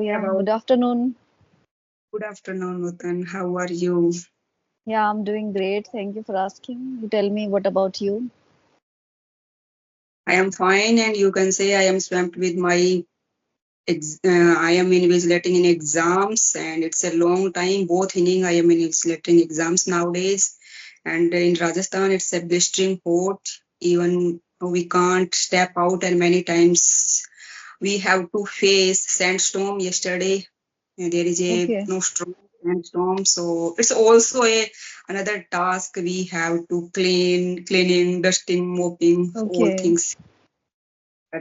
Yeah, About good afternoon. good afternoon, Nootan. How are you? Yeah, I'm doing great. Thank you for asking. You tell me, what about you? I am fine, and you can say I am swamped with my. I am invigilating in exams, and it's a long time. Both inning I am invigilating exams nowadays, and in Rajasthan it's a blistering hot. Even we can't step out, and many times we have to face sandstorm. Yesterday there is a Okay, strong sandstorm, so it's also a another task we have to cleaning, dusting, mopping, all okay. things.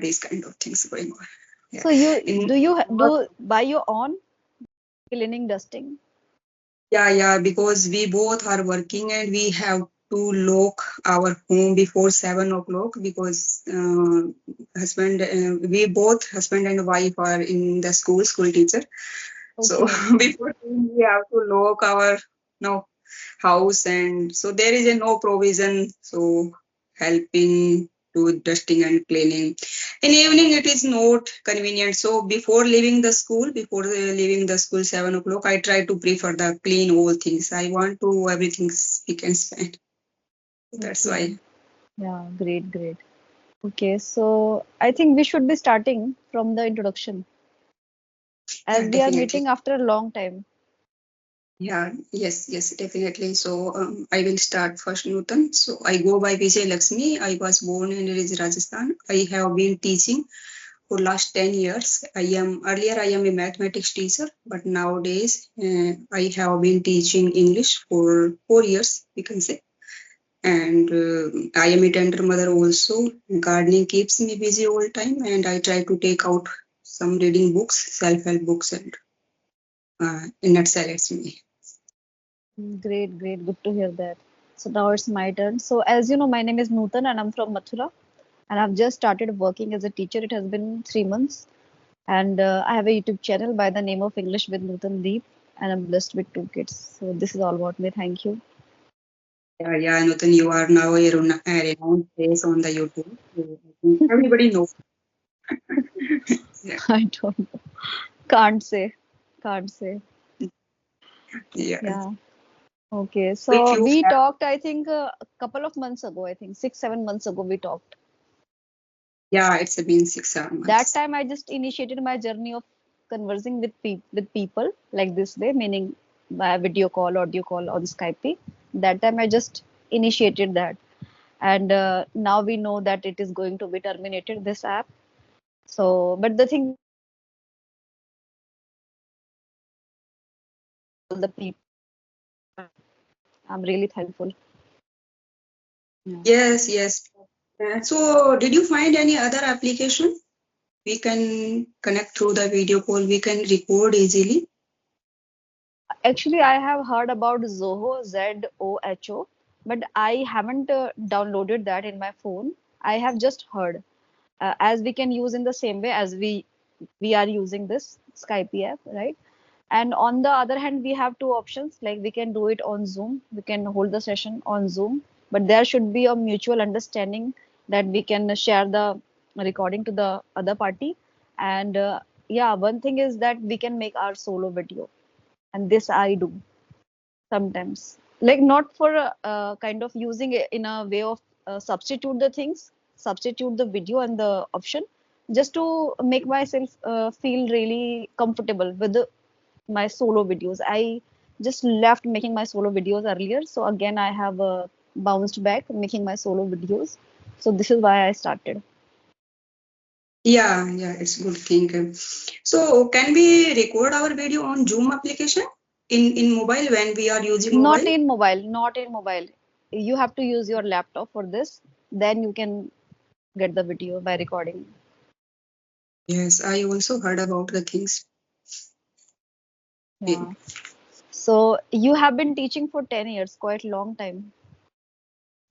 These kind of things going on. Yeah. So In you do by your own cleaning, dusting? yeah, because we both are working and we have to lock our home before 7 o'clock because we both husband and wife are in the school teacher. So Okay, okay. before we have to lock our no house, and so there is a no provision. So helping to dusting and cleaning. In evening it is not convenient. So before leaving the school 7 o'clock, I try to prefer the clean all things. I want to everything spick and span. That's Okay. why. Yeah, great, great. Okay, so I think we should be starting from the introduction Yeah, as we are definitely. meeting after a long time. Yeah, yes, definitely. So I will start first, Nutan. So I go by Vijay Lakshmi. I was born in Rajasthan. I have been teaching for last 10 years. I am a mathematics teacher, but nowadays I have been teaching English for 4 years, we can say. And I am a tender mother also. Gardening keeps me busy all time, and I try to take out some reading books, self-help books, and in nutshell, it's me. Great, great. Good to hear that. So now it's my turn. So as you know, my name is Nootan and I'm from Mathura and I've just started working as a teacher. It has been 3 months. And I have a YouTube channel by the name of English with Nootan Deep, and I'm blessed with 2 kids. So this is all about me. Thank you. Yeah, Nutan, you are now a renowned face on the YouTube. So I think everybody knows. Yeah, I don't know. Can't say. Can't say. yeah. Yeah. Okay. If So you we have, talked, I think, a couple of months ago, I think 6, 7 months ago, we talked. yeah, it's been 6, 7 months. That time I just initiated my journey of conversing with people like this way, meaning by video call, audio call on Skype. That time I just initiated that. And now we know that it is going to be terminated, this app. So, but the thing all the people. I'm really thankful. Yeah. Yes. So, did you find any other application? We can connect through the video call. We can record easily. Actually, I have heard about Zoho, Zoho, but I haven't downloaded that in my phone. I have just heard, as we can use in the same way as we are using this Skype app, right? And on the other hand, we have two options. Like we can do it on Zoom. We can hold the session on Zoom, but there should be a mutual understanding that we can share the recording to the other party. And yeah, one thing is that we can make our solo video, and this I do sometimes. Like not for kind of using it in a way of substitute the things, substitute the video and the option, just to make myself feel really comfortable with my solo videos. I just left making my solo videos earlier, so again I have bounced back making my solo videos. So this is why I started. Yeah, it's good thing. So, can we record our video on Zoom application in mobile when we are using Not mobile? in mobile, not in mobile. You have to use your laptop for this. Then you can get the video by recording. Yes, I also heard about the things. Yeah. So you have been teaching for 10 years, quite long time.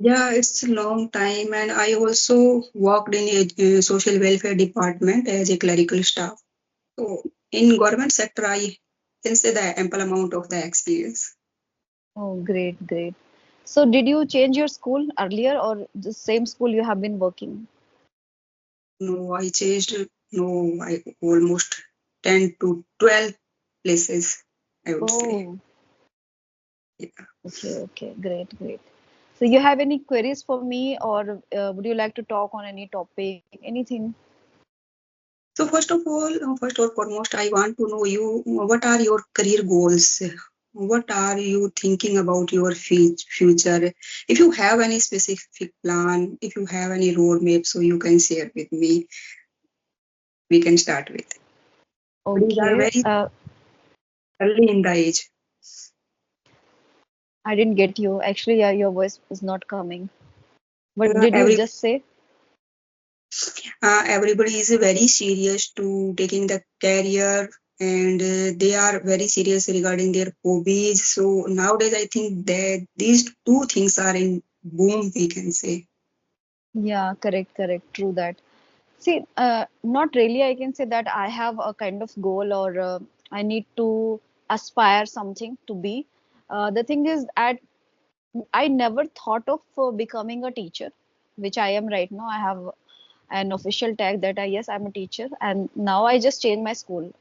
Yeah, it's a long time, and I also worked in a social welfare department as a clerical staff. So in government sector, I can say the ample amount of the experience. Oh, great, great. So did you change your school earlier or the same school you have been working? No, I changed. No, I almost. 10 to 12 places, I would say. Oh, Yeah. okay, okay, great, great. So you have any queries for me, or would you like to talk on any topic, anything? So first or foremost, I want to know you, what are your career goals? What are you thinking about your future? If you have any specific plan, if you have any roadmap, so you can share with me, we can start with. These are Okay, very early in the age. I didn't get you. Actually, yeah, your voice is not coming. What Uh, did you every just say? Everybody is very serious to taking the career, and they are very serious regarding their hobbies. So nowadays, I think that these two things are in boom, we can say. Yeah, correct, correct. True that. See, not really. I can say that I have a kind of goal, or I need to aspire something to be. The thing is, I never thought of becoming a teacher, which I am right now. I have an official tag that yes, I'm a teacher, and now I just changed my school.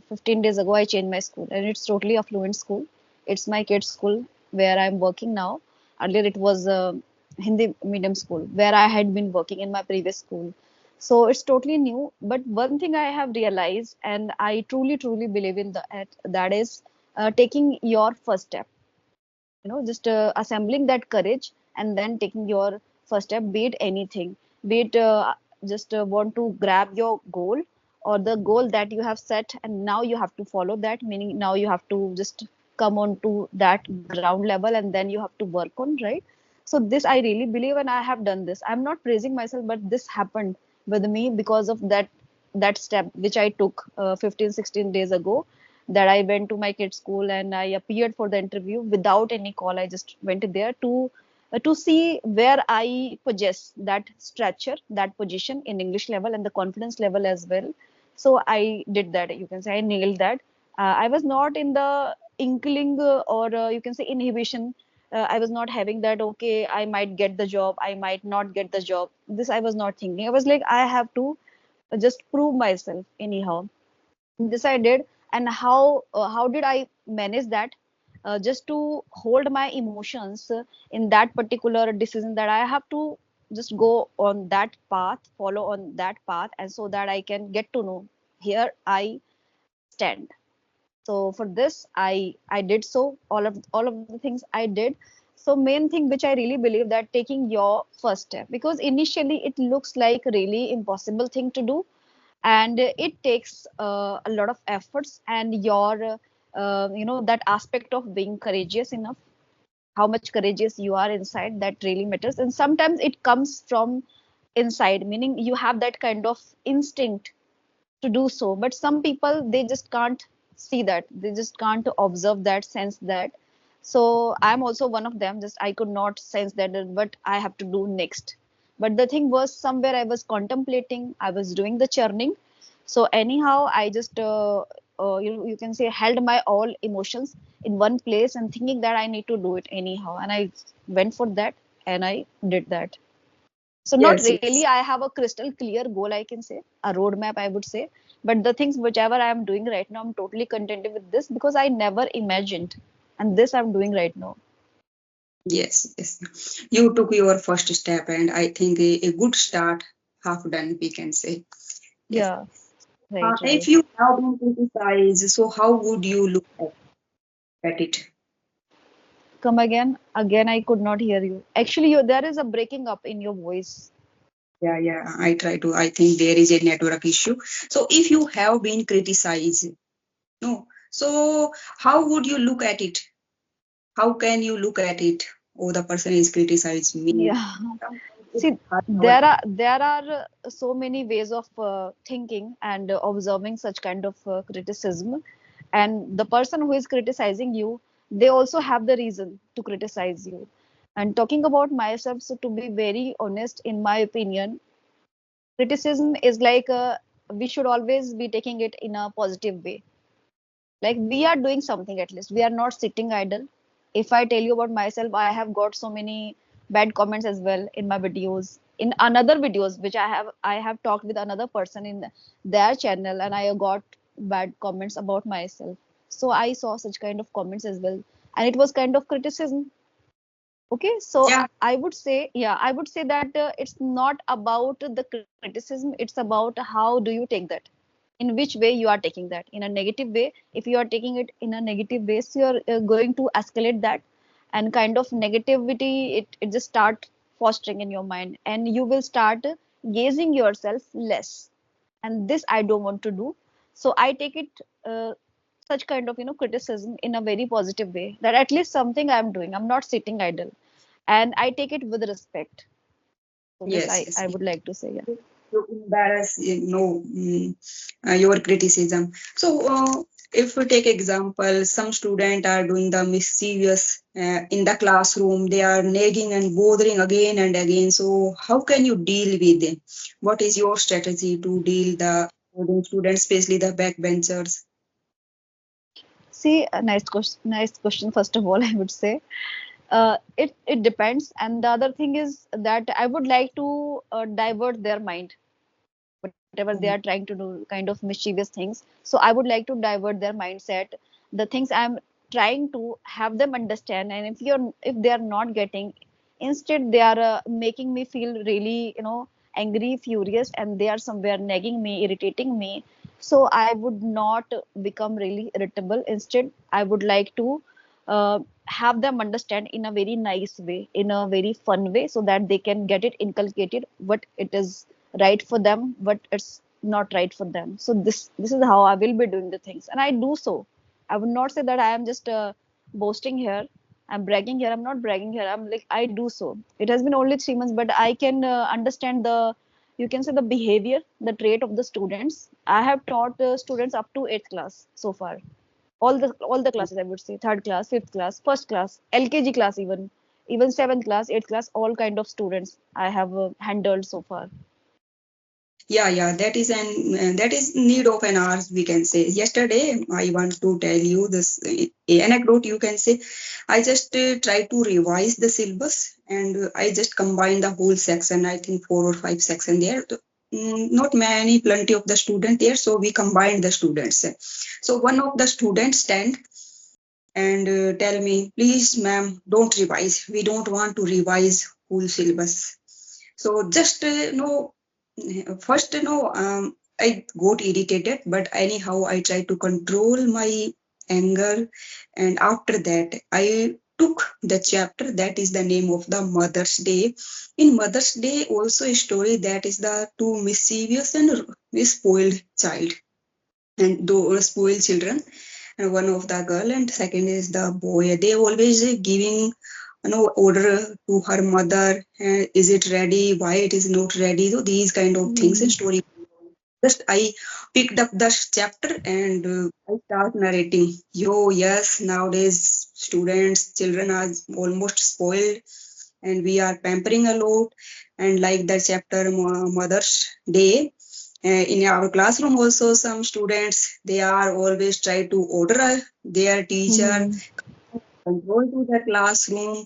15 days ago, I changed my school, and it's totally a fluent school. It's my kids' school where I'm working now. Earlier, it was a Hindi medium school where I had been working in my previous school. So it's totally new. But one thing I have realized, and I truly, truly believe in that is taking your first step, just assembling that courage and then taking your first step, be it anything, be it just want to grab your goal or the goal that you have set, and now you have to follow that, meaning now you have to just come on to that ground level and then you have to work on, right? So this I really believe, and I have done this. I'm not praising myself, but this happened with me because of that step which I took 15 16 days ago, that I went to my kids' school and I appeared for the interview without any call. I just went there to see where I possess that stature, that position in English level and the confidence level as well. So I did that. You can say I nailed that. I was not in the inkling or you can say inhibition. I was not having that. Okay, I might get the job. I might not get the job. This I was not thinking. I was like, I have to just prove myself anyhow. This I did. And how did I manage that? Just to hold my emotions in that particular decision, that I have to just go on that path, follow on that path, and so that I can get to know here I stand. So for this I did so, all of the things I did. So main thing which I really believe, that taking your first step, because initially it looks like really impossible thing to do, and it takes a lot of efforts, and your that aspect of being courageous enough, how much courageous you are inside, that really matters. And sometimes it comes from inside, meaning you have that kind of instinct to do so, but some people, they just can't see that, they just can't observe that, sense that. So I'm also one of them, just I could not sense that what I have to do next. But the thing was, somewhere I was contemplating, I was doing the churning. So anyhow I just you can say held my all emotions in one place and thinking that I need to do it anyhow, and I went for that and I did that. So not Yes, really yes. I have a crystal clear goal, I can say, a roadmap, I would say. But the things whichever I am doing right now, I'm totally contented with this because I never imagined. And this I'm doing right now. Yes, yes. You took your first step, and I think a good start, half done, we can say. Yes. Yeah, right, If right. you have been criticized, so how would you look at it? Come again. Again, I could not hear you. Actually, there is a breaking up in your voice. Yeah, yeah. I try to. I think there is a network issue. So if you have been criticized, no. So how would you look at it? How can you look at it? Oh, the person is criticized me. Yeah. Sometimes it's See, hard there are so many ways of thinking and observing such kind of criticism, and the person who is criticizing you, they also have the reason to criticize you. And talking about myself, so to be very honest, in my opinion, criticism is like we should always be taking it in a positive way. Like we are doing something, at least we are not sitting idle. If I tell you about myself, I have got so many bad comments as well in my videos, in another videos which I have talked with another person in their channel, and I got bad comments about myself. So I saw such kind of comments as well, and it was kind of criticism. Okay, so Yeah, I would say, yeah, I would say that it's not about the criticism, it's about how do you take that, in which way you are taking that. In a negative way, if you are taking it in a negative way, so you're going to escalate that, and kind of negativity, it just start fostering in your mind, and you will start gazing yourself less, and this I don't want to do. So I take it such kind of criticism in a very positive way, that at least something I'm doing, I'm not sitting idle, and I take it with respect. So this yes, I yes. would like to say, yeah. You embarrass, your criticism. So, if we take example, some student are doing the mischievous in the classroom. They are nagging and bothering again and again. So, how can you deal with them? What is your strategy to deal the students, especially the backbenchers? See, a nice question first of all. I would say it depends, and the other thing is that I would like to divert their mind, whatever they are Mhm. trying to do, kind of mischievous things. So I would like to divert their mindset, the things I'm trying to have them understand. And if they are not getting, instead they are making me feel really angry, furious, and they are somewhere nagging me, irritating me. So I would not become really irritable. Instead I would like to have them understand in a very nice way, in a very fun way, so that they can get it inculcated what it is right for them, what it's not right for them. So this is how I will be doing the things, and I do so. I would not say that I am just boasting here, I'm bragging here. I'm not bragging here, I'm like, I do so. It has been only 3 months, but I can understand the, you can say, the behavior, the trait of the students. I have taught students up to 8th class so far, all the classes, I would say, third class, fifth class, first class, LKG class, even seventh class, eighth class, all kind of students I have handled so far. Yeah, that is need of an hour, we can say. Yesterday, I want to tell you this anecdote. You can say, I just try to revise the syllabus, and I just combine the whole section. I think 4 or 5 section there. Not many, plenty of the student there, so we combined the students. So one of the students stand and tell me, please, ma'am, don't revise. We don't want to revise whole syllabus. So just no, first I got irritated, but anyhow I tried to control my anger, and after that I took the chapter that is the name of the Mother's Day. In Mother's Day, also a story that is the two mischievous and spoiled child, and those spoiled children, and one of the girl and second is the boy. They always giving order to her mother, is it ready, why it is not ready, so these kind of things in Hmm. story. Just I picked up the chapter and I start narrating. Yo, yes, nowadays students, children are almost spoiled, and we are pampering a lot. And like the chapter Mother's Day, in our classroom also some students, they are always try to order their teacher, Hmm. control to the classroom.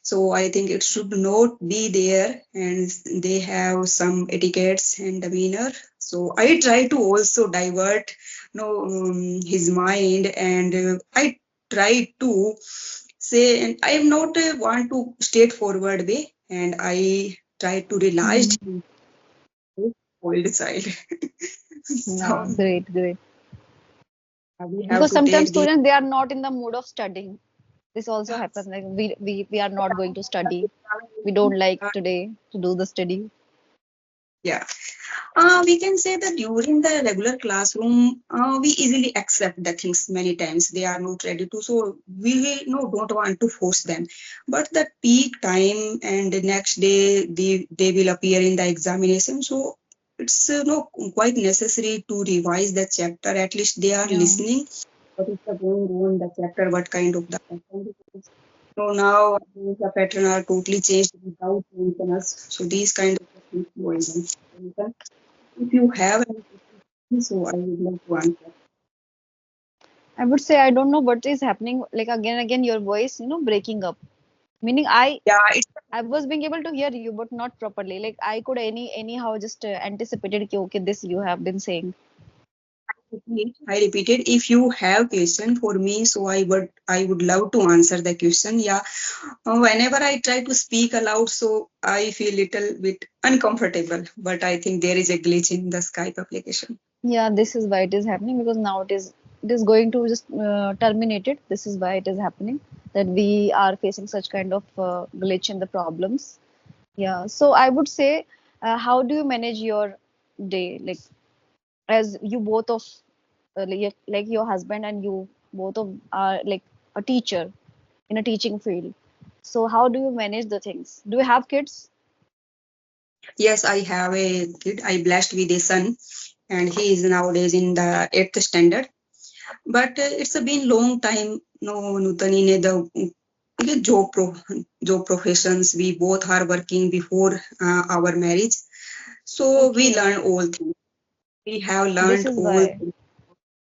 So I think it should not be there, and they have some etiquettes and demeanor. So I try to also divert, his mind, and I try to say, and I am not want to straightforward way, and I try to realize Hmm. old child. Yeah, So great. we have Because to sometimes take the, students, they are not in the mood of studying. This also happens, like we are not going to study, we don't like today to do the study. yeah. We can say that during the regular classroom, we easily accept the things many times. They are not ready to, so we no don't want to force them. But the peak time and the next day, they will appear in the examination. So it's no quite necessary to revise the chapter. At least they are Yeah. listening. What is the going on the chapter? What kind of the pattern? So now the pattern are totally changed without maintenance. So these kind of things going on. If you have any questions, so I would like to answer. I would say I don't know what is happening. Like again, your voice, breaking up. Meaning Yeah, it's I was being able to hear you, but not properly. Like I could anyhow just anticipated, okay, this you have been saying. I repeated, if you have question for me, so I would love to answer the question. Yeah, whenever I try to speak aloud, so I feel little bit uncomfortable. But I think there is a glitch in the Skype application. Yeah, this is why it is happening because now it is going to just terminate it. This is why it is happening that we are facing such kind of glitch in the problems. Yeah, so I would say, how do you manage your day? Like, as you both of like your husband and you both of are like a teacher in a teaching field. So how do you manage the things? Do you have kids? Yes, I have a kid. I blessed with a son, and he is nowadays in the eighth standard. But it's been long time. No, Nootan, in the job professions. We both are working before our marriage, so we Okay, learn all things. We have this learned is all why. things.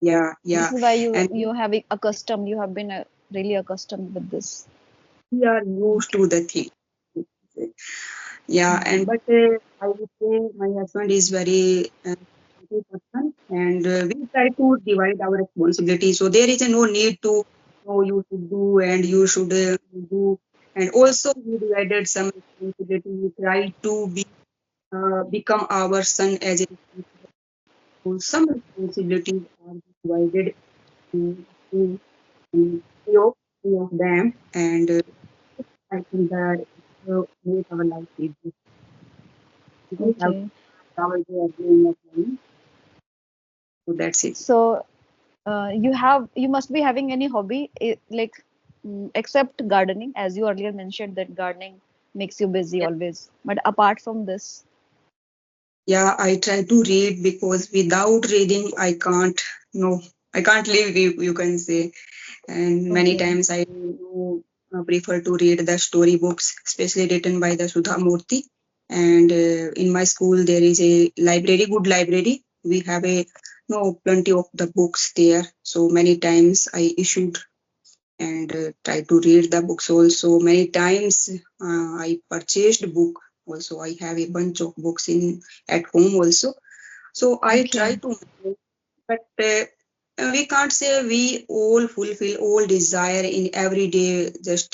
Yeah, This yeah, is why you and you have accustomed. You have been really accustomed with this. we are used Okay. to the thing. Yeah, and Hmm. but I would say my husband is very supportive person, and we try to divide our responsibility. So there is no need to, you should do and you should do. And also we divided some responsibility. We try to become our son as a responsibility. So some responsibilities are divided in three of them, and I think that make our life easier. We have Okay. travel to every time. So that's it. So you must be having any hobby like except gardening, as you earlier mentioned that gardening makes you busy Yeah, always. But apart from this, yeah, I try to read because without reading, no, I can't live, you can say. And many okay, times I prefer to read the story books, especially written by the Sudha Murthy. And in my school, there is a library, good library. We have plenty of the books there. So many times I issued and try to read the books also. Many times I purchased book also. I have a bunch of books in at home also, so I try okay, to manage. But we can't say we all fulfill all desire in every day. Just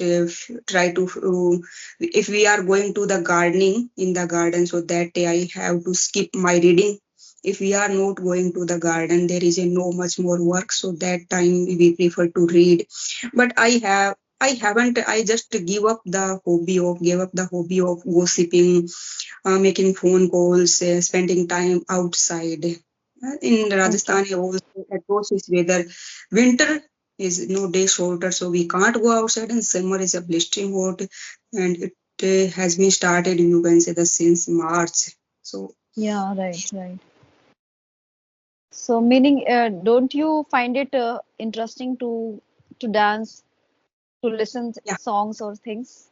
try to if we are going to the gardening in the garden, so that day I have to skip my reading. If we are not going to the garden, there is a no much more work, so that time we prefer to read. But I just gave up the hobby of gossiping, making phone calls, spending time outside. In okay. Rajasthan, also atrocious weather. Winter is no day shorter, so we can't go outside, and summer is a blistering hot, and it has been started, you can say, since March. So Yeah, right, right. So meaning, don't you find it interesting to dance, to listen yeah, songs or things?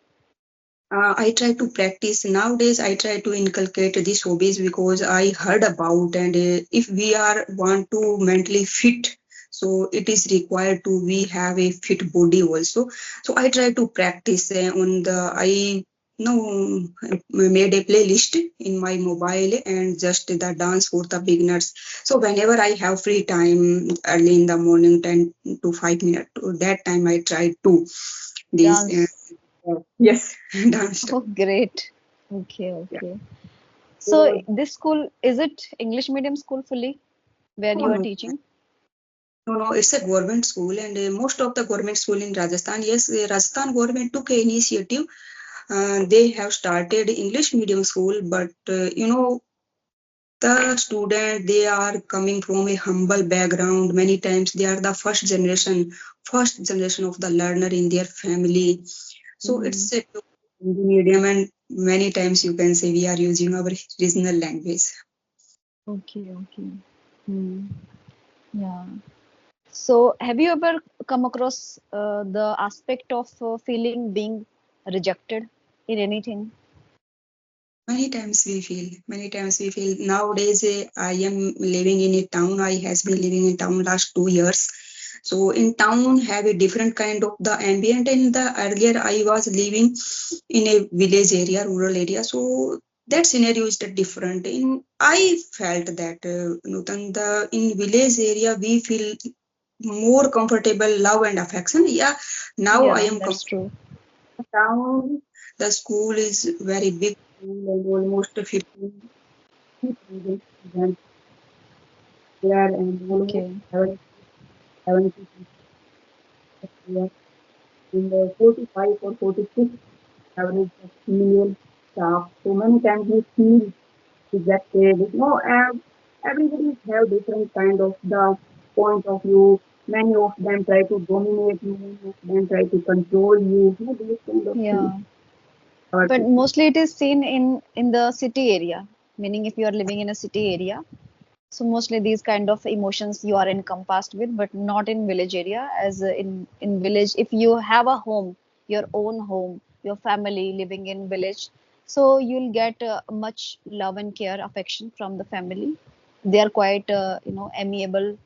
I try to practice nowadays. I try to inculcate these hobbies because I heard about, and if we are want to mentally fit, so it is required to we have a fit body also. So I try to practice on the I no made a playlist in my mobile and just the dance for the beginners. So whenever I have free time early in the morning, 10 to 5 minutes, to that time I try to these. Dance. Yes, dance. Oh, great. Okay, Yeah. okay. So So, this school, is it English medium school fully where no, you are no, teaching? no, it's a government school, and most of the government school in Rajasthan, yes, Rajasthan government took an initiative. They have started English medium school, but the student, they are coming from a humble background. Many times they are the first generation of the learner in their family. So Hmm. it's a medium, and many times you can say we are using our regional language. Okay, okay. Hmm. Yeah. So have you ever come across the aspect of feeling being rejected in anything? Many times we feel nowadays. I am living in a town. I has been living in town last 2 years. So in town have a different kind of the ambient. In the earlier I was living in a village area, rural area. So that scenario is the different. In I felt that Nutan, the in village area we feel more comfortable, love and affection. Yeah, now I Yeah, am that's true. town. The school is very big school and almost 50,000 students there and almost Okay. 70 there and 45 or 46 average of female staff. So many times we feel rejected. Everybody have different kind of the point of view. Many of them try to dominate you, many of them try to control you. These kind of things. Yeah. Our But people. mostly it is seen in the city area, meaning if you are living in a city area. So mostly these kind of emotions you are encompassed with, but not in village area. As in village, if you have a home, your own home, your family living in village, so you'll get much love and care, affection from the family. They are quite amiable,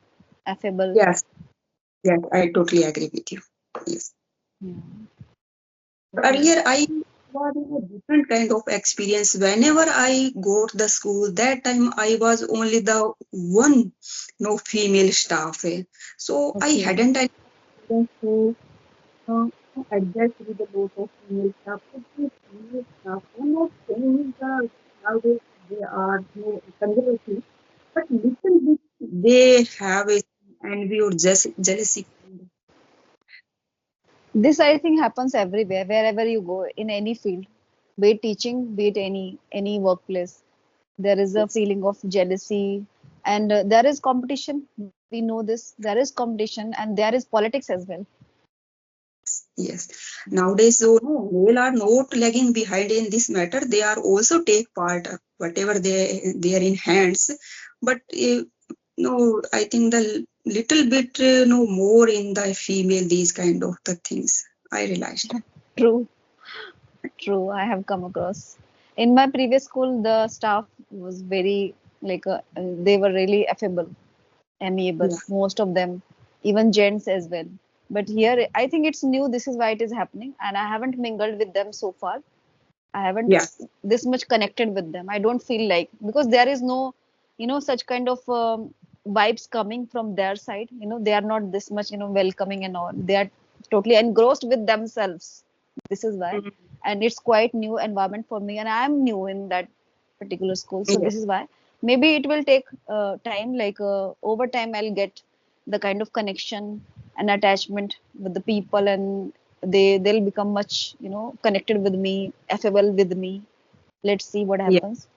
affable. Yes, yes, I totally agree with you. Yes. Yeah. Okay. Earlier, I was in a different kind of experience. Whenever I go to the school, that time I was only the one no female staff. So I Okay. hadn't any confidence to uh, adjust with the lot of female staff. So these female staff, I'm not saying the nowadays they are no conservative, but little bit they have a envy or just jealousy. This I think happens everywhere, wherever you go, in any field, be it teaching, be it any workplace. There is a Yes. feeling of jealousy, and there is competition. We know this. There is competition, and there is politics as well. Yes. Nowadays, so no, male are not lagging behind in this matter. They are also take part whatever they are in hands. But no, I think the little bit no more in the female these kind of the things I realized. True, true. I have come across. In my previous school, the staff was very they were really affable, amiable, Yeah. most of them, even gents as well. But here, I think it's new. This is why it is happening, and I haven't mingled with them so far. I haven't Yeah. this much connected with them. I don't feel like because there is no, such kind of vibes coming from their side. They are not this much, welcoming and all. They are totally engrossed with themselves. This is why, Mhm. and it's quite new environment for me, and I am new in that particular school. So Yeah. this is why. Maybe it will take time. Over time, I'll get the kind of connection and attachment with the people, and they'll become much connected with me, affable with me. Let's see what Yeah. happens.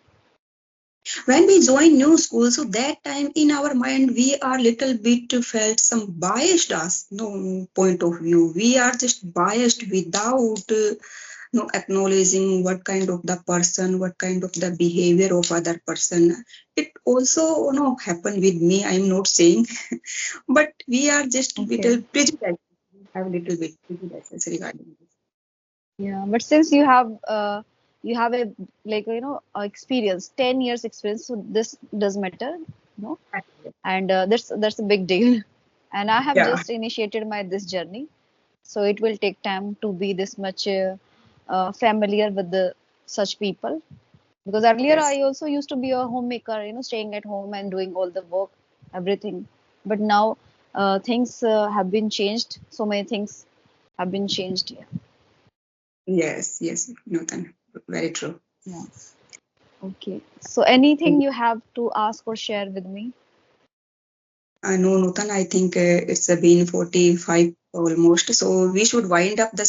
When we join new school, so that time in our mind we are little bit felt some biased as no point of view. We are just biased without no acknowledging what kind of the person, what kind of the behavior of other person. It also happen with me. I'm not saying, but we are just Okay. little prejudiced. We have little bit prejudices regarding Yeah, but since you have a experience, 10 years experience, so this does matter, this. and that's a big deal. And I have Yeah. just initiated my this journey, so it will take time to be this much familiar with the such people. Because earlier Yes. I also used to be a homemaker, staying at home and doing all the work, everything. But now things have been changed. So many things have been changed. Yeah. Yes. Yes. Nootan. Very true. Yeah. Okay. So anything you have to ask or share with me? No, Nutan, I think it's been 45 almost. So we should wind up the